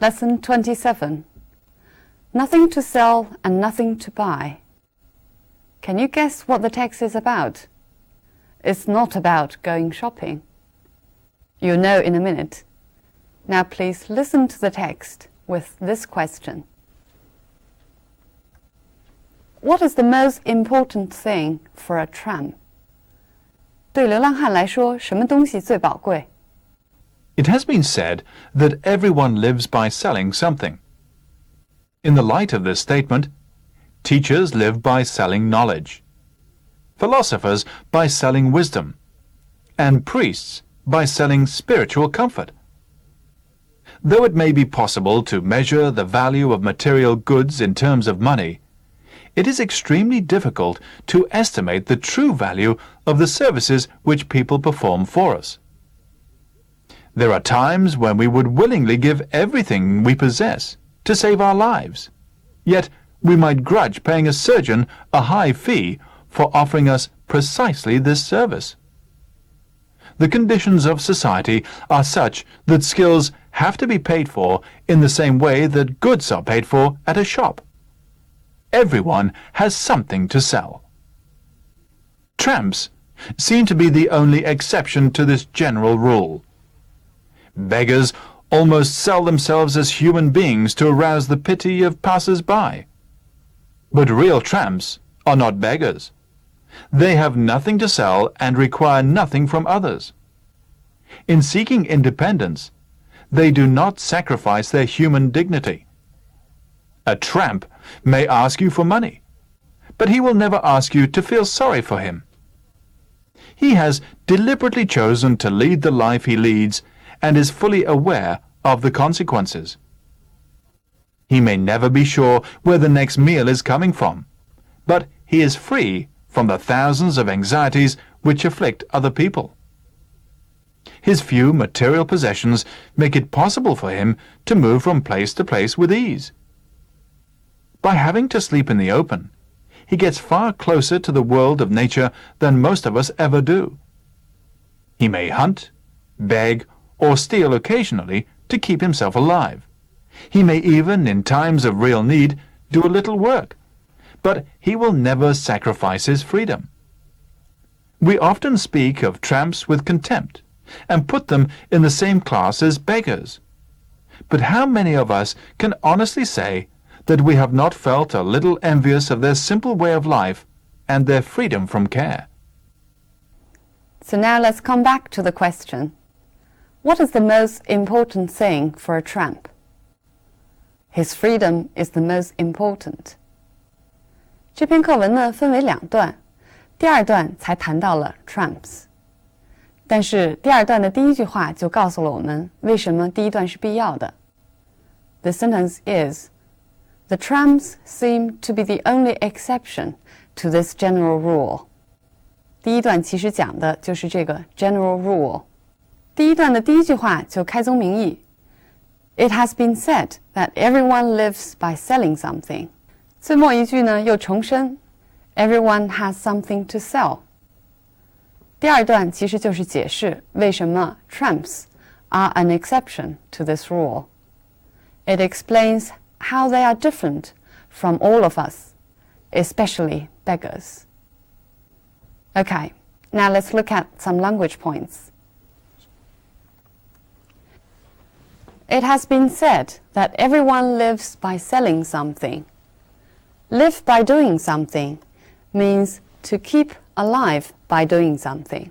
Lesson 27. Nothing to sell and nothing to buy. Can you guess what the text is about? It's not about going shopping. You'll know in a minute. Now please listen to the text with this question. What is the most important thing for a tramp? 对流浪汉来说，什么东西最宝贵？ It has been said that everyone lives by selling something. In the light of this statement, teachers live by selling knowledge, philosophers by selling wisdom, and priests by selling spiritual comfort. Though it may be possible to measure the value of material goods in terms of money, it is extremely difficult to estimate the true value of the services which people perform for us. There are times when we would willingly give everything we possess to save our lives, yet we might grudge paying a surgeon a high fee for offering us precisely this service. The conditions of society are such that skills have to be paid for in the same way that goods are paid for at a shop. Everyone has something to sell. Tramps seem to be the only exception to this general rule. Beggars almost sell themselves as human beings to arouse the pity of passers-by. But real tramps are not beggars. They have nothing to sell and require nothing from others. In seeking independence, they do not sacrifice their human dignity. A tramp may ask you for money, but he will never ask you to feel sorry for him. He has deliberately chosen to lead the life he leads and is fully aware of the consequences. He may never be sure where the next meal is coming from, but he is free from the thousands of anxieties which afflict other people. His few material possessions make it possible for him to move from place to place with ease. By having to sleep in the open, he gets far closer to the world of nature than most of us ever do. He may hunt, beg, or steal occasionally to keep himself alive. He may even, in times of real need, do a little work, but he will never sacrifice his freedom. We often speak of tramps with contempt and put them in the same class as beggars. But how many of us can honestly say that we have not felt a little envious of their simple way of life and their freedom from care? So now let's come back to the question. What is the most important thing for a tramp? His freedom is the most important. 这篇课文呢分为两段，第二段才谈到了 tramps。但是第二段的第一句话就告诉了我们为什么第一段是必要的。The sentence is, "The tramps seem to be the only exception to this general rule." 第一段其实讲的就是这个 general rule。第一段的第一句话就开宗明义 It has been said that everyone lives by selling something. 最末一句呢又重申 Everyone has something to sell. 第二段其实就是解释为什么 tramps are an exception to this rule. It explains how they are different from all of us, especially beggars. Okay, now let's look at some language points. It has been said that everyone lives by selling something. Live by doing something means to keep alive by doing something.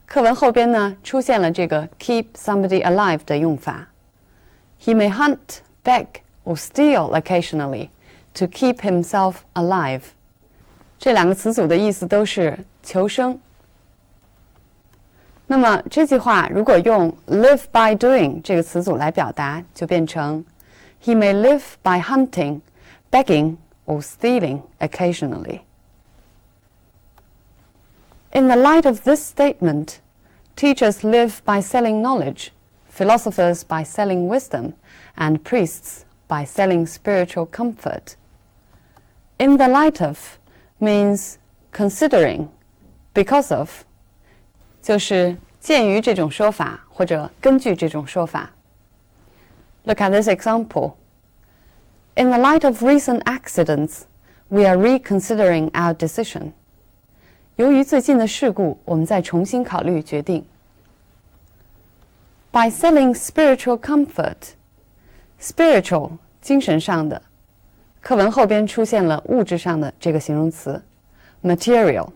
课文后边呢出现了这个 keep somebody alive 的用法。He may hunt, beg, or steal occasionally to keep himself alive. 这两个词组的意思都是求生。那么这句话如果用 live by doing 这个词组来表达，就变成 He may live by hunting, begging, or stealing occasionally. In the light of this statement, teachers live by selling knowledge, philosophers by selling wisdom, and priests by selling spiritual comfort. In the light of means considering, because of, 就是鉴于这种说法或者根据这种说法。Look at this example. In the light of recent accidents, we are reconsidering our decision. 由于最近的事故，我们再重新考虑决定。By selling spiritual comfort, spiritual 精神上的，课文后边出现了物质上的这个形容词 material.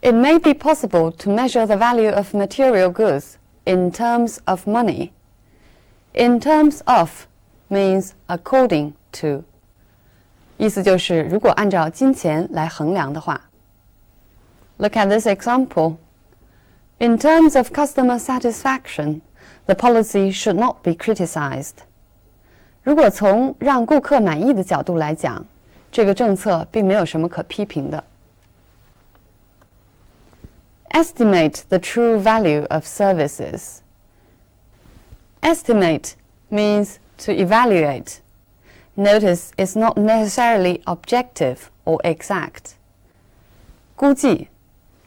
It may be possible to measure the value of material goods in terms of money. In terms of means according to. 意思就是如果按照金钱来衡量的话。Look at this example. In terms of customer satisfaction, the policy should not be criticized. 如果从让顾客满意的角度来讲，这个政策并没有什么可批评的。Estimate the true value of services. Estimate means to evaluate. Notice it's not necessarily objective or exact. 估计，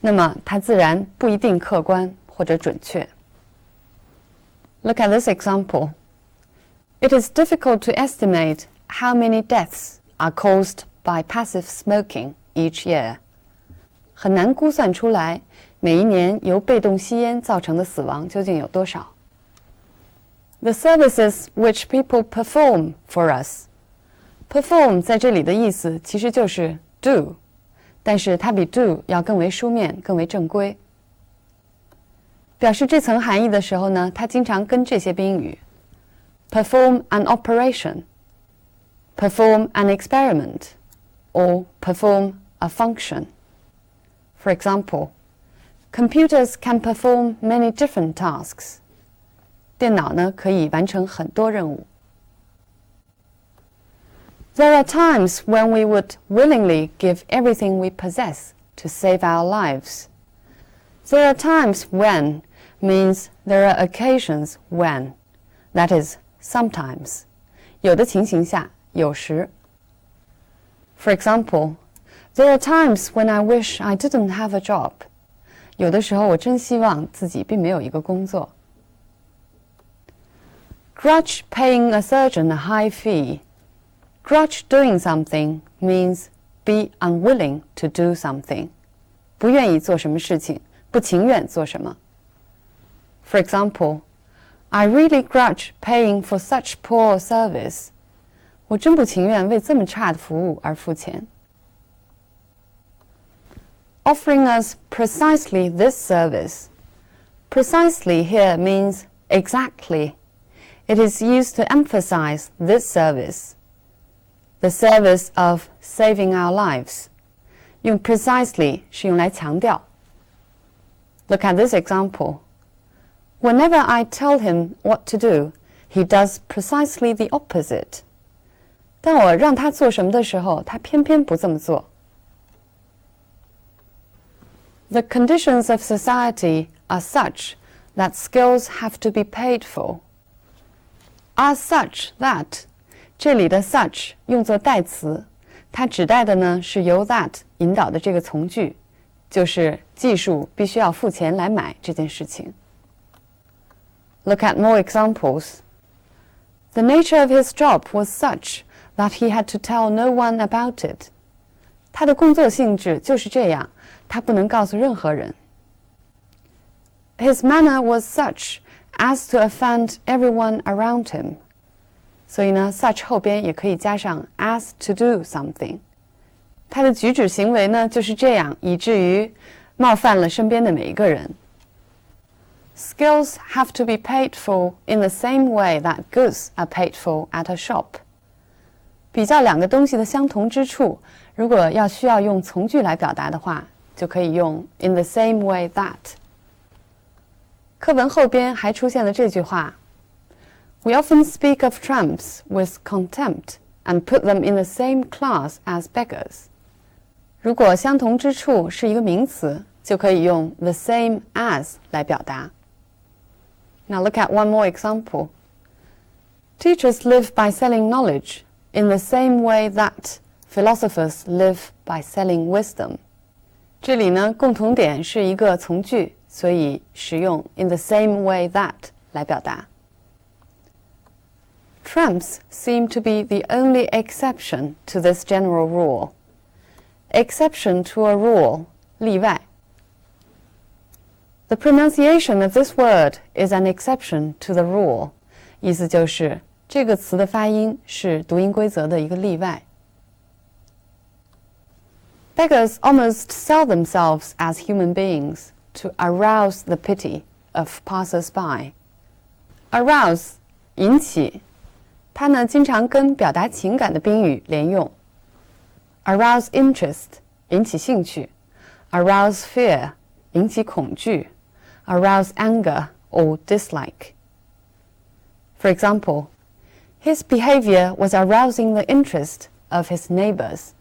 那么它自然不一定客观或者准确。Look at this example. It is difficult to estimate how many deaths are caused by passive smoking each year. 很难估算出来每一年由被动吸烟造成的死亡究竟有多少。The services which people perform for us. Perform 在这里的意思其实就是 do, 但是它比 do 要更为书面，更为正规。表示这层含义的时候呢，它经常跟这些宾语 perform an operation, perform an experiment, or perform a function. For example, computers can perform many different tasks. 电脑呢可以完成很多任务。There are times when we would willingly give everything we possess to save our lives. There are times when means there are occasions when. That is, sometimes. 有的情形下，有时。For example, there are times when I wish I didn't have a job. 有的时候我真希望自己并没有一个工作。Grudge paying a surgeon a high fee. Grudge doing something means be unwilling to do something. 不愿意做什么事情，不情愿做什么。For example, I really grudge paying for such poor service. 我真不情愿为这么差的服务而付钱。Offering us precisely this service. Precisely here means exactly. It is used to emphasize this service, the service of saving our lives. 用 precisely 是用来强调。Look at this example. Whenever I tell him what to do, he does precisely the opposite. 当我让他做什么的时候，他偏偏不这么做。The conditions of society are such that skills have to be paid for. Are such that 这里的 such 用作代词，它指代的呢是由 that 引导的这个从句，就是技术必须要付钱来买这件事情。Look at more examples. The nature of his job was such that he had to tell no one about it. 他的工作性质就是这样，他不能告诉任何人。His manner was such as to offend everyone around him. 所以呢 such 后边也可以加上 as to do something. 他的举止行为呢就是这样，以至于冒犯了身边的每一个人。Skills have to be paid for in the same way that goods are paid for at a shop. 比较两个东西的相同之处，如果需要用从句来表达的话，就可以用 in the same way that. 课文后边还出现了这句话 We often speak of tramps with contempt and put them in the same class as beggars. 如果相同之处是一个名词，就可以用 the same as 来表达。Now look at one more example. Teachers live by selling knowledge in the same way that philosophers live by selling wisdom. 这里呢，共同点是一个从句所以使用 in the same way that 来表达。Tramps seem to be the only exception to this general rule. Exception to a rule, 例外。The pronunciation of this word is an exception to the rule. 意思就是这个词的发音是读音规则的一个例外。Beggars almost sell themselves as human beings to arouse the pity of passers-by. Arouse 引起，它呢经常跟表达情感的宾语连用。Arouse interest 引起兴趣。Arouse fear 引起恐惧。Arouse anger or dislike. For example, his behavior was arousing the interest of his neighbors.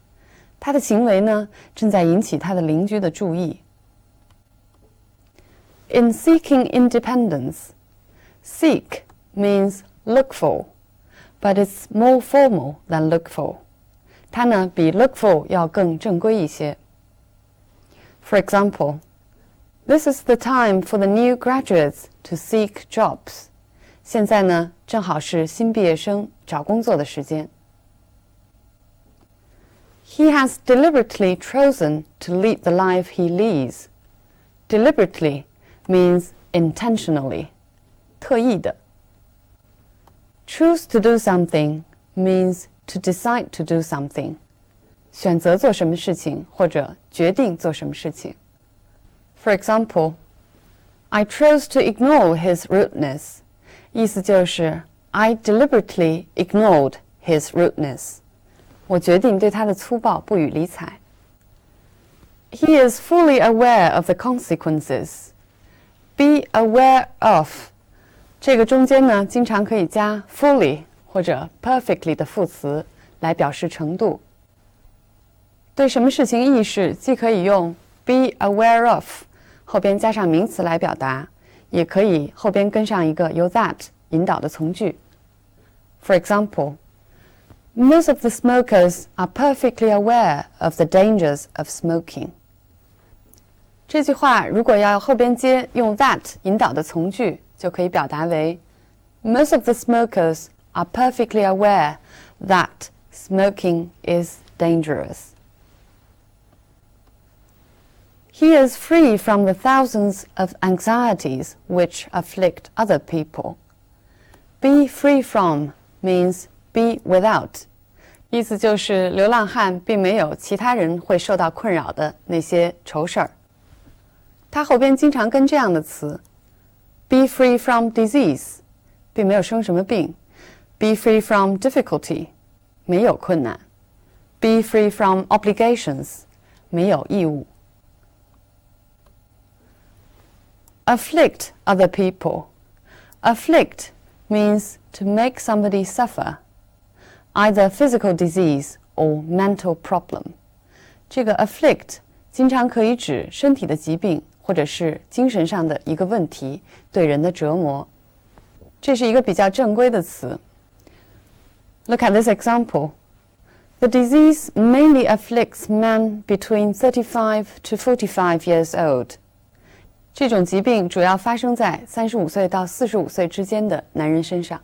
他的行为呢，正在引起他的邻居的注意。In seeking independence, seek means look for, but it's more formal than look for. 它呢，比 look for 要更正规一些。For example, this is the time for the new graduates to seek jobs. 现在呢，正好是新毕业生找工作的时间。He has deliberately chosen to lead the life he leads. Deliberately means intentionally, 特意的。Choose to do something means to decide to do something. 选择做什么事情或者决定做什么事情。For example, I chose to ignore his rudeness. 意思就是 I deliberately ignored his rudeness. 我决定对他的粗暴不予理睬。He is fully aware of the consequences. Be aware of 这个中间呢，经常可以加 fully 或者 perfectly 的副词来表示程度。对什么事情意识，既可以用 be aware of 后边加上名词来表达，也可以后边跟上一个由 that 引导的从句。For example, most of the smokers are perfectly aware of the dangers of smoking. 这句话如果要后边接用 that 引导的从句，就可以表达为 Most of the smokers are perfectly aware that smoking is dangerous. He is free from the thousands of anxieties which afflict other people. Be free from means be without. 意思就是流浪汉并没有其他人会受到困扰的那些愁事儿。它后边经常跟这样的词 be free from disease 并没有生什么病 be free from difficulty 没有困难 be free from obligations 没有义务。Afflict other people. Afflict means to make somebody suffer, either physical disease or mental problem. 这个 afflict 经常可以指身体的疾病或者是精神上的一个问题对人的折磨。这是一个比较正规的词。Look at this example. The disease mainly afflicts men between 35 to 45 years old. 这种疾病主要发生在35岁到45岁之间的男人身上。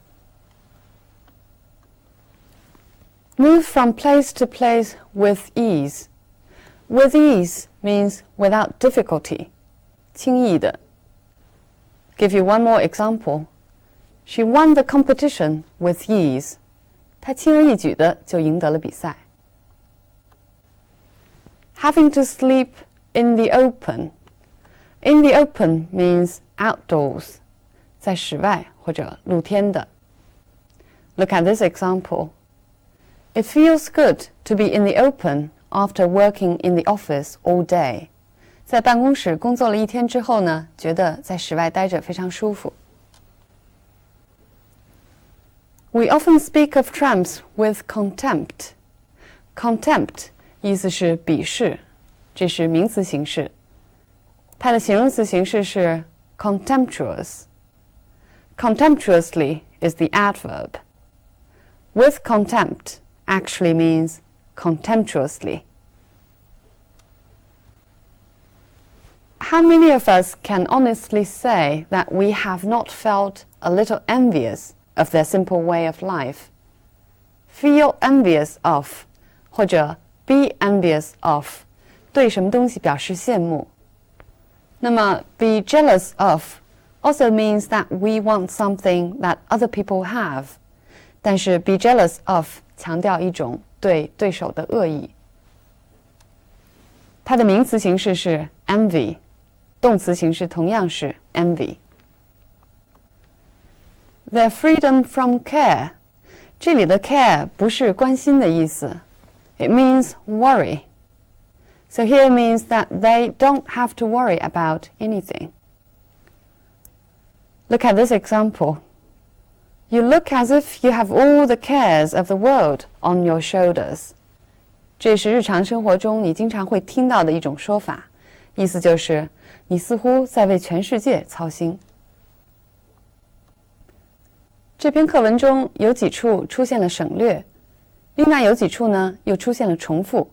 Move from place to place with ease. With ease means without difficulty. 轻易的。Give you one more example. She won the competition with ease. 她轻而易举的就赢得了比赛。Having to sleep in the open. In the open means outdoors, 在室外或者露天的。Look at this example. It feels good to be in the open after working in the office all day. 在办公室工作了一天之后呢，觉得在室外待着非常舒服。We often speak of tramps with contempt. Contempt 意思是鄙视，这是名词形式。它的形容词形式是 contemptuous. Contemptuously is the adverb. With contempt actually means How many of us can honestly say that we have not felt a little envious of their simple way of life? Feel envious of 或者 be envious of 对什么东西表示羡慕。那么 be jealous of also means that we want something that other people have. 但是 be jealous of 强调一种对对手的恶意。它的名词形式是 envy， 动词形式同样是 envy。Their freedom from care， 这里的 care 不是关心的意思 ，it means worry. So here means that they don't have to worry about anything. Look at this example. You look as if you have all the cares of the world on your shoulders. 这是日常生活中你经常会听到的一种说法，意思就是你似乎在为全世界操心。这篇课文中有几处出现了省略，另外有几处呢又出现了重复。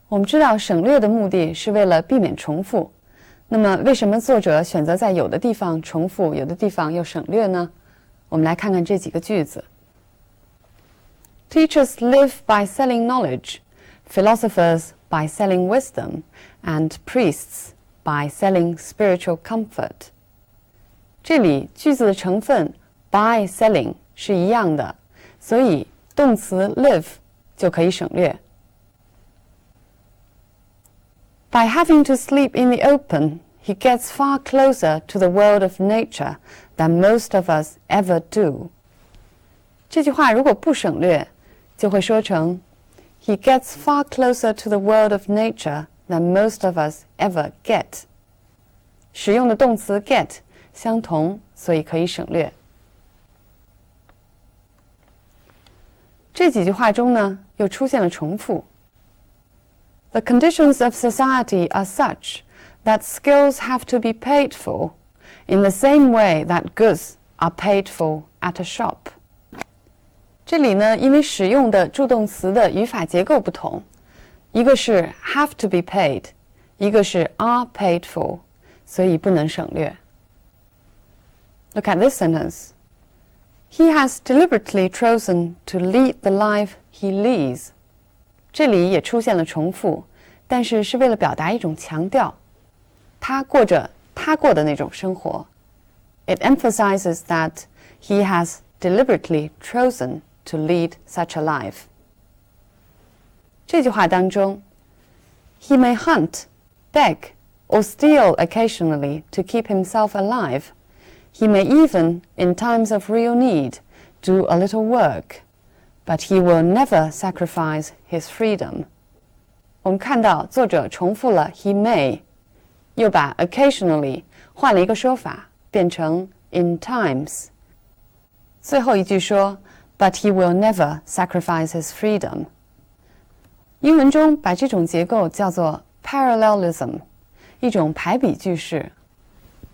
我们知道省略的目的是为了避免重复，那么为什么作者选择在有的地方重复，有的地方又省略呢？我们来看看这几个句子。Teachers live by selling knowledge, philosophers by selling wisdom, and priests by selling spiritual comfort. 这里句子的成分 by selling 是一样的，所以动词 live 就可以省略。By having to sleep in the open, he gets far closer to the world of nature than most of us ever do. 这句话如果不省略，就会说成 He gets far closer to the world of nature than most of us ever get. 使用的动词 get 相同，所以可以省略。这几句话中呢，又出现了重复。The conditions of society are such that skills have to be paid for in the same way that goods are paid for at a shop. 这里呢，因为使用的助动词的语法结构不同，一个是 have to be paid， 一个是 are paid for， 所以不能省略。Look at this sentence. He has deliberately chosen to lead the life he leads. 这里也出现了重复，但是是为了表达一种强调，他过着他过的那种生活。It emphasizes that he has deliberately chosen to lead such a life. 这句话当中 He may hunt, beg, or steal occasionally to keep himself alive. He may even, in times of real need, do a little work, but he will never sacrifice his freedom. 我们看到作者重复了 he may， 又把 occasionally 换了一个说法，变成 in times。最后一句说 but he will never sacrifice his freedom. 英文中把这种结构叫做 parallelism， 一种排比句式。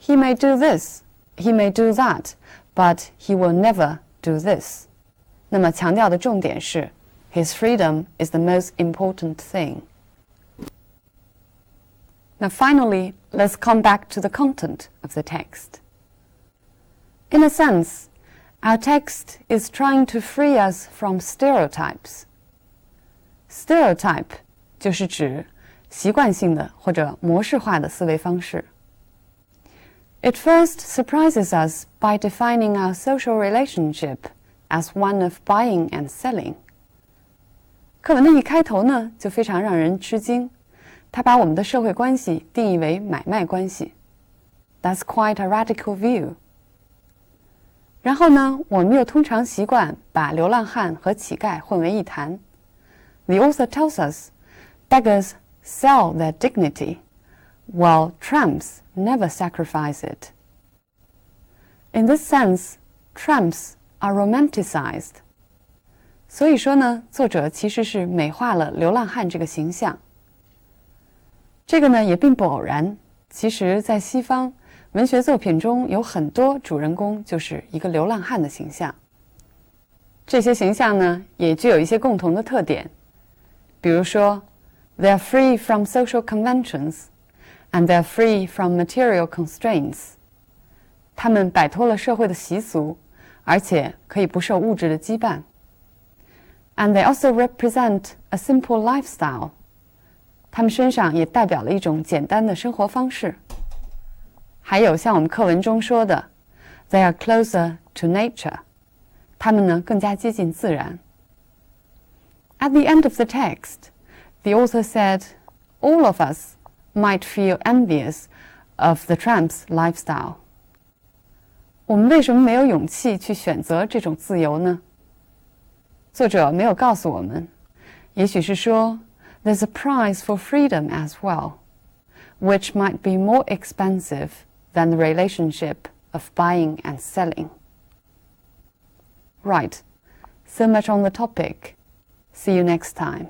He may do this, he may do that, but he will never do this. 那么强调的重点是 his freedom is the most important thing. Now finally, let's come back to the content of the text. In a sense, our text is trying to free us from stereotypes. Stereotype 就是指习惯性的或者模式化的思维方式。It first surprises us by defining our social relationship as one of buying and selling. 课文的一开头呢，就非常让人吃惊，他把我们的社会关系定义为买卖关系。That's quite a radical view. 然后呢，我们又通常习惯把流浪汉和乞丐混为一谈。The author tells us beggars sell their dignity, while tramps never sacrifice it. In this sense, tramps are romanticized. 所以说呢，作者其实是美化了流浪汉这个形象。这个呢也并不偶然，其实在西方文学作品中有很多主人公就是一个流浪汉的形象。这些形象呢也具有一些共同的特点，比如说 they are free from social conventions and they're free from material constraints. 他们摆脱了社会的习俗，而且可以不受物质的羁绊。And they also represent a simple lifestyle. 他们身上也代表了一种简单的生活方式。还有像我们课文中说的 ，they are closer to nature. 他们呢更加接近自然。At the end of the text, the author said, all of us might feel envious of the tramp's lifestyle. 我们为什么没有勇气去选择这种自由呢？作者没有告诉我们，也许是说 there's a price for freedom as well, which might be more expensive than the relationship of buying and selling. Right, so much on the topic. See you next time.